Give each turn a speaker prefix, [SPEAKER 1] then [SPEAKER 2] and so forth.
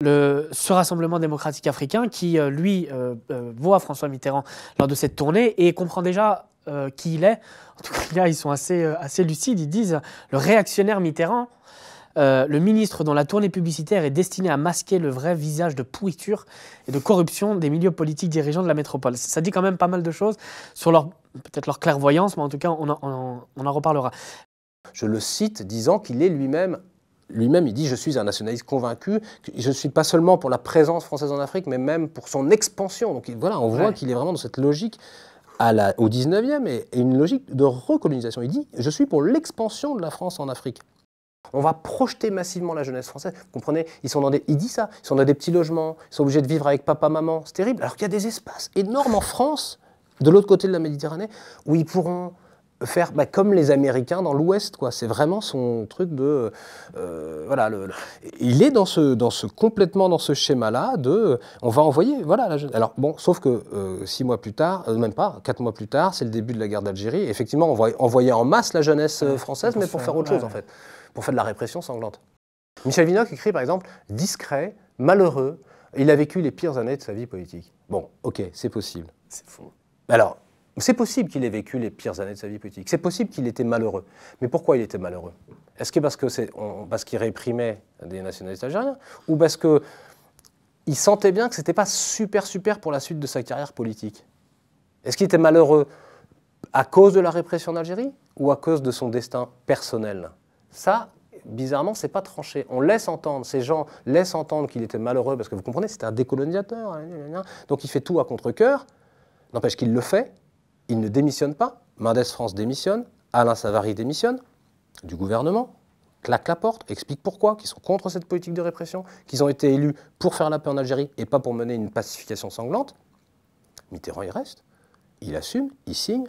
[SPEAKER 1] Ce Rassemblement démocratique africain qui, lui, voit François Mitterrand lors de cette tournée et comprend déjà qui il est. En tout cas, là, ils sont assez lucides. Ils disent « Le réactionnaire Mitterrand, le ministre dont la tournée publicitaire est destinée à masquer le vrai visage de pourriture et de corruption des milieux politiques dirigeants de la métropole ». Ça dit quand même pas mal de choses sur peut-être leur clairvoyance, mais en tout cas, on en reparlera.
[SPEAKER 2] Je le cite disant qu'il est lui-même, il dit « Je suis un nationaliste convaincu, je ne suis pas seulement pour la présence française en Afrique, mais même pour son expansion ». Donc voilà, on voit qu'il est vraiment dans cette logique au 19e et une logique de recolonisation. Il dit « Je suis pour l'expansion de la France en Afrique ». On va projeter massivement la jeunesse française. Vous comprenez, il dit ça, ils sont dans des petits logements, ils sont obligés de vivre avec papa, maman. C'est terrible. Alors qu'il y a des espaces énormes en France, de l'autre côté de la Méditerranée, où ils pourront faire comme les Américains dans l'Ouest, quoi. C'est vraiment son truc de... voilà, il est complètement dans ce schéma-là de... On va envoyer, voilà, la jeune... Alors bon, sauf que 6 mois plus tard, même pas, 4 mois plus tard, c'est le début de la guerre d'Algérie. Effectivement, on va envoyer en masse la jeunesse française, mais pour faire autre chose, en fait. Pour faire de la répression sanglante. Michel Vinocq écrit, par exemple, « Discret, malheureux, il a vécu les pires années de sa vie politique ». Bon, ok, c'est possible. C'est faux. Alors, c'est possible qu'il ait vécu les pires années de sa vie politique. C'est possible qu'il était malheureux. Mais pourquoi il était malheureux? Est-ce que parce qu'il réprimait des nationalistes algériens? Ou parce qu'il sentait bien que ce n'était pas super pour la suite de sa carrière politique? Est-ce qu'il était malheureux à cause de la répression en Algérie ou à cause de son destin personnel? Ça, bizarrement, c'est pas tranché. On laisse entendre, ces gens laissent entendre qu'il était malheureux, parce que vous comprenez, c'était un décolonisateur, donc il fait tout à contre-cœur. N'empêche qu'il le fait, il ne démissionne pas. Mendes France démissionne, Alain Savary démissionne du gouvernement, claque la porte, explique pourquoi, qu'ils sont contre cette politique de répression, qu'ils ont été élus pour faire la paix en Algérie et pas pour mener une pacification sanglante. Mitterrand, il reste, il assume, il signe.